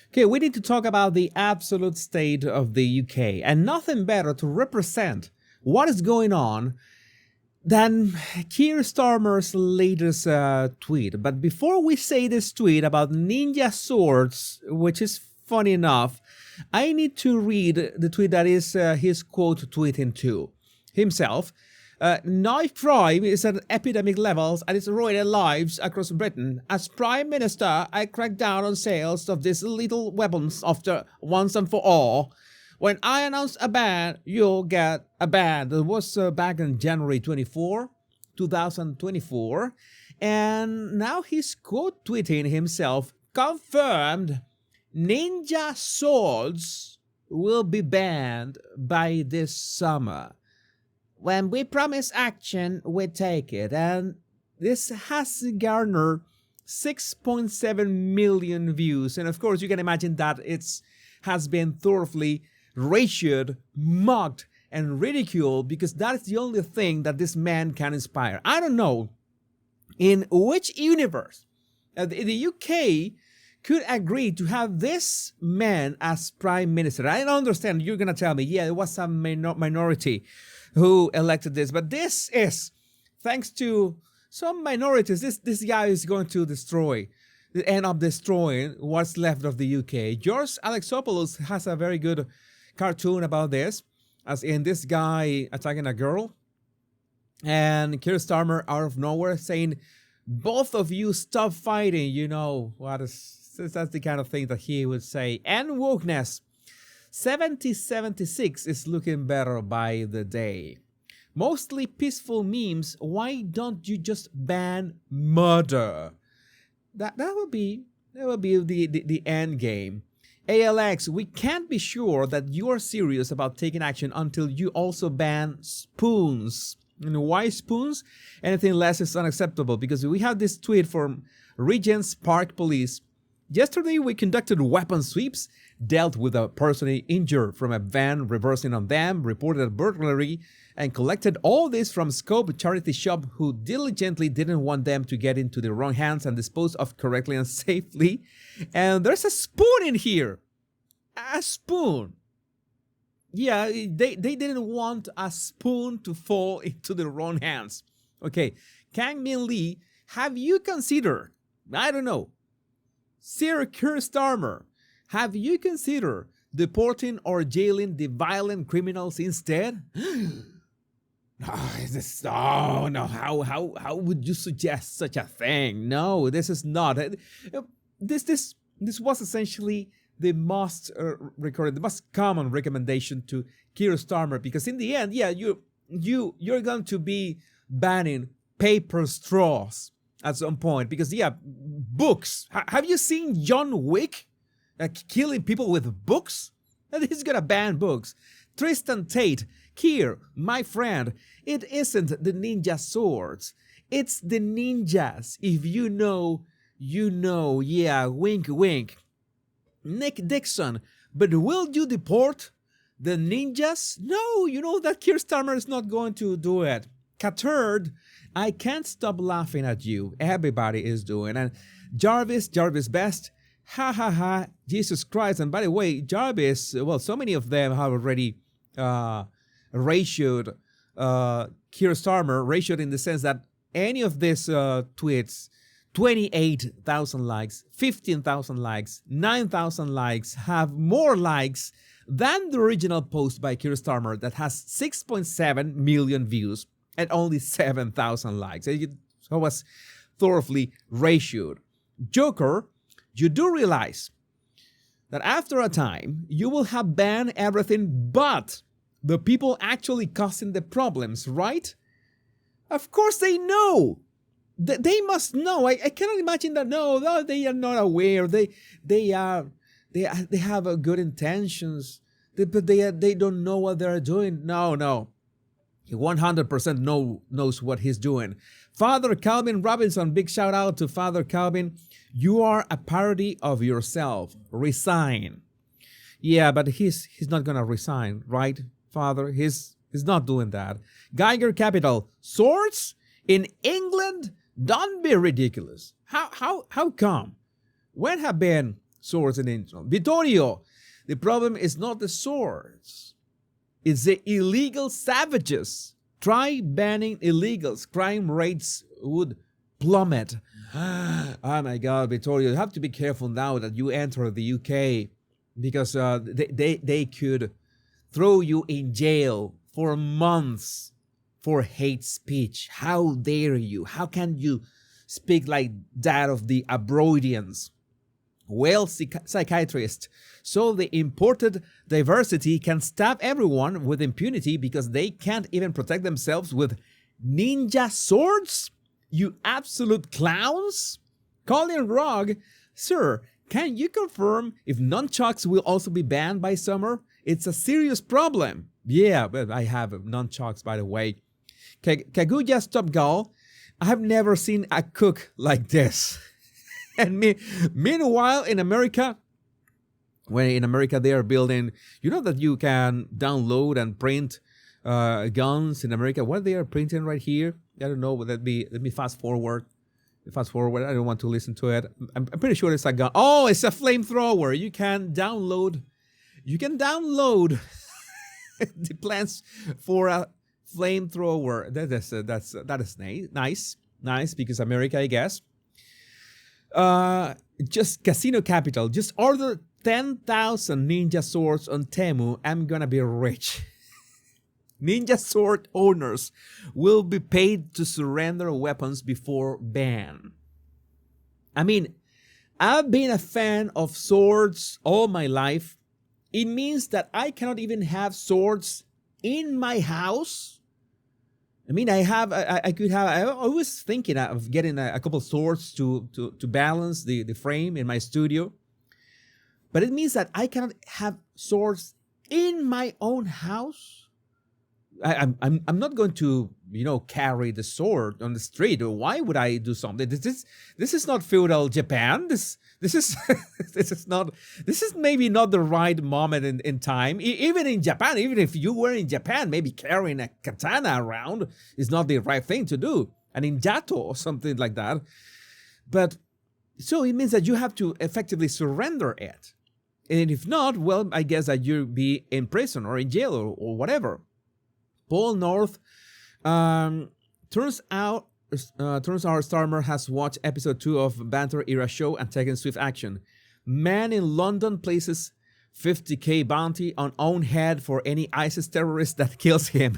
Okay, we need to talk about the absolute state of the UK, and nothing better to represent what is going on than Keir Starmer's latest tweet. But before we say this tweet about ninja swords, which is funny enough, I need to read the tweet that is his quote tweeting to himself. Knife crime is at epidemic levels and it's ruining lives across Britain. As Prime Minister, I crack down on sales of these little weapons after once and for all. When I announce a ban, you'll get a ban. That was back in January 2024. And now he's quote tweeting himself, confirmed ninja swords will be banned by this summer. When we promise action, we take it. And this has garnered 6.7 million views. And of course, you can imagine that it has been thoroughly ratioed, mocked, and ridiculed because that is the only thing that this man can inspire. I don't know in which universe the UK could agree to have this man as prime minister. I don't understand. You're going to tell me, yeah, it was some minority who elected this, but this is thanks to some minorities. This guy is going to end up destroying what's left of the UK. George Alexopoulos has a very good cartoon about this, as in this guy attacking a girl, and Keir Starmer out of nowhere saying, "Both of you stop fighting." You know what is that's the kind of thing that he would say. And wokeness. 7076 is looking better by the day. Mostly peaceful memes. Why don't you just ban murder? That would be the end game. ALX, we can't be sure that you are serious about taking action until you also ban spoons. And why spoons? Anything less is unacceptable, because we have this tweet from Regent's Park Police. Yesterday, we conducted weapon sweeps, dealt with a person injured from a van reversing on them, reported a burglary, and collected all this from Scope charity shop who diligently didn't want them to get into the wrong hands and dispose of correctly and safely. And there's a spoon in here. A spoon. Yeah, they didn't want a spoon to fall into the wrong hands. Okay, Kang Min Lee, have you considered, I don't know, Sir Keir Starmer, have you considered deporting or jailing the violent criminals instead? Oh, no, how would you suggest such a thing? No, this is not. This was essentially the most common recommendation to Keir Starmer, because in the end, yeah, you're going to be banning paper straws at some point, because yeah, books. Have you seen John Wick killing people with books? And he's gonna ban books. Tristan Tate, Keir, my friend, it isn't the ninja swords, it's the ninjas. If you know, you know. Yeah, wink wink. Nick Dixon, but will you deport the ninjas? No, you know that Keir Starmer is not going to do it. Catard, I can't stop laughing at you. Everybody is doing. And Jarvis Best, ha ha ha, Jesus Christ. And by the way, Jarvis, well, so many of them have already ratioed Keir Starmer, ratioed in the sense that any of these tweets, 28,000 likes, 15,000 likes, 9,000 likes, have more likes than the original post by Keir Starmer that has 6.7 million views and only 7,000 likes. It was thoroughly ratioed. Joker, you do realize that after a time, you will have banned everything but the people actually causing the problems, right? Of course they know. They must know. I cannot imagine that. No, they are not aware. They have good intentions, but they don't know what they're doing. No. He 100% knows what he's doing. Father Calvin Robinson, big shout out to Father Calvin. You are a parody of yourself. Resign. Yeah, but he's not gonna resign, right, Father? He's not doing that. Geiger Capital, swords in England? Don't be ridiculous. How come? When have been swords in Israel. Vittorio, the problem is not the swords. It's the illegal savages. Try banning illegals. Crime rates would plummet. Oh my God, Vittorio, you have to be careful now that you enter the UK, because they could throw you in jail for months for hate speech. How dare you? How can you speak like that of the Abroidians? Well, psychiatrists, so the imported diversity can stab everyone with impunity because they can't even protect themselves with ninja swords? You absolute clowns? Colin Rogg, sir, can you confirm if nunchucks will also be banned by summer? It's a serious problem. Yeah, but I have nunchucks, by the way. Kaguya Stopgal, I have never seen a cook like this. And meanwhile, in America, when in America they are building, you know that you can download and print guns in America. What they are printing right here, I don't know. Let me fast forward. I don't want to listen to it. I'm pretty sure it's a gun. Oh, it's a flamethrower. You can download the plans for a flamethrower. That is nice because America, I guess. Just Casino Capital. Just order 10,000 ninja swords on Temu. I'm gonna be rich. Ninja sword owners will be paid to surrender weapons before ban. I mean, I've been a fan of swords all my life. It means that I cannot even have swords in my house. I mean, I was thinking of getting a couple swords to balance the frame in my studio. But it means that I cannot have swords in my own house. I'm not going to, carry the sword on the street. Why would I do something? This is not feudal Japan. This is this is maybe not the right moment in time. Even in Japan, even if you were in Japan, maybe carrying a katana around is not the right thing to do. An injato or something like that. But so it means that you have to effectively surrender it. And if not, well, I guess that you'll be in prison or in jail or whatever. Paul North, turns out Starmer has watched episode 2 of Banter Era Show and taken swift action. Man in London places $50,000 bounty on own head for any ISIS terrorist that kills him.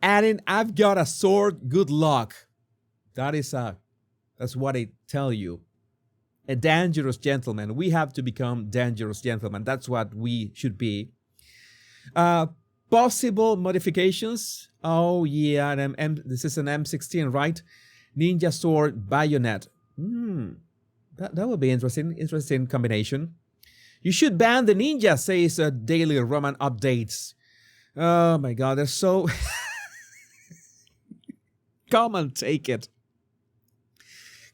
Adding, I've got a sword, good luck. That's what I tell you. A dangerous gentleman. We have to become dangerous gentlemen. That's what we should be. Possible modifications. Oh yeah, this is an M16, right? Ninja sword bayonet. That would be interesting combination. You should ban the ninja, says Daily Roman Updates. Oh my God, they're so. Come and take it.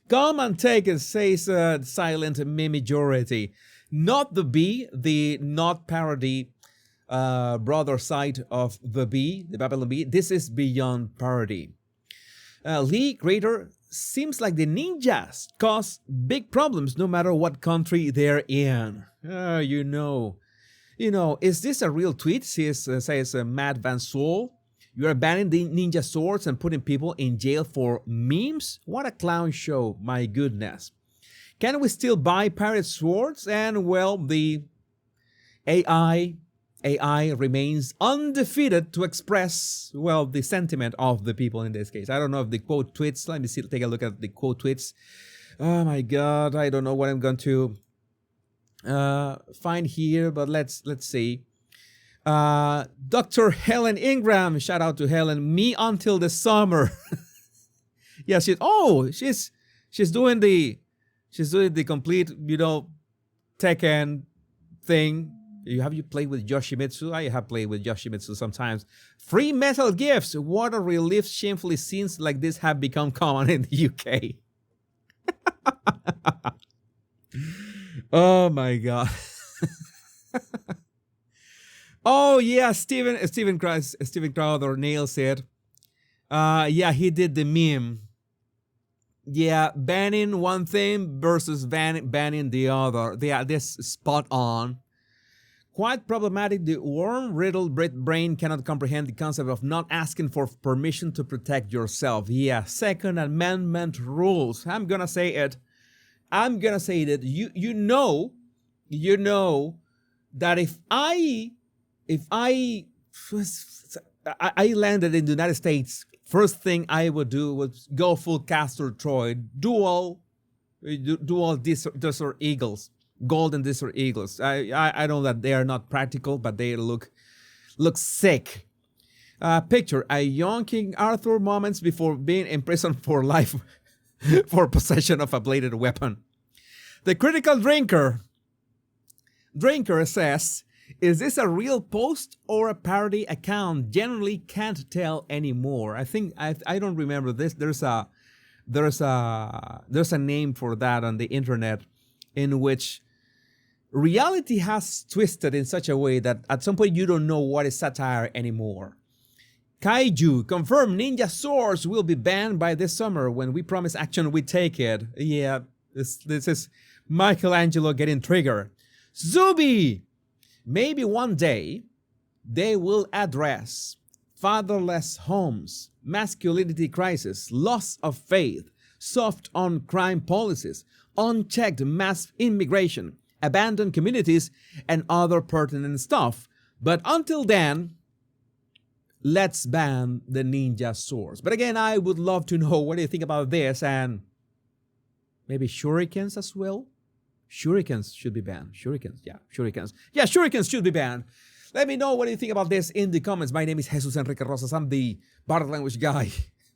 Come and take it, says Silent Majority. Not the B, the not parody. Brother side of the B, the Babylon B. This is beyond parody. Lee Greater, seems like the ninjas cause big problems no matter what country they're in. Is this a real tweet? Says Matt Van Soul. You are banning the ninja swords and putting people in jail for memes? What a clown show, my goodness. Can we still buy pirate swords? And well, the AI remains undefeated to express, well, the sentiment of the people in this case. I don't know if the quote tweets, let me take a look at the quote tweets. Oh my God, I don't know what I'm going to find here, but let's see. Dr. Helen Ingram, shout out to Helen, me until the summer. Yeah, she's doing the complete, Tekken thing. Have you played with Yoshimitsu? I have played with Yoshimitsu sometimes. Free metal gifts. What a relief. Shamefully, scenes like this have become common in the UK. Oh my God. Oh yeah, Steven Crowder nails it. Yeah, he did the meme. Yeah, banning one thing versus banning the other. Yeah, this is spot on. Quite problematic. The worm-riddled brain cannot comprehend the concept of not asking for permission to protect yourself. Yeah, Second Amendment rules. I'm gonna say it. I'm gonna say that you know that if I landed in the United States, first thing I would do was go full Castor Troy, dual Desert Eagles, golden Desert Eagles. I know that they are not practical, but they look sick. Picture a young King Arthur moments before being imprisoned for life for possession of a bladed weapon. The critical drinker says, is this a real post or a parody account? Generally can't tell anymore. I think I don't remember this. There's a name for that on the internet, in which reality has twisted in such a way that at some point you don't know what is satire anymore. Kaiju confirm ninja swords will be banned by this summer. When we promise action, we take it. Yeah, this is Michelangelo getting triggered. Zuby, maybe one day they will address fatherless homes, masculinity crisis, loss of faith, soft on crime policies, unchecked mass immigration, abandoned communities, and other pertinent stuff. But until then, let's ban the ninja swords. But again, I would love to know what do you think about this, and maybe shurikens as well. Shurikens should be banned. Shurikens. Yeah, shurikens should be banned. Let me know what do you think about this in the comments. My name is Jesus Enrique Rosas. I'm the body language guy.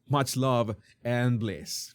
Much love and bliss.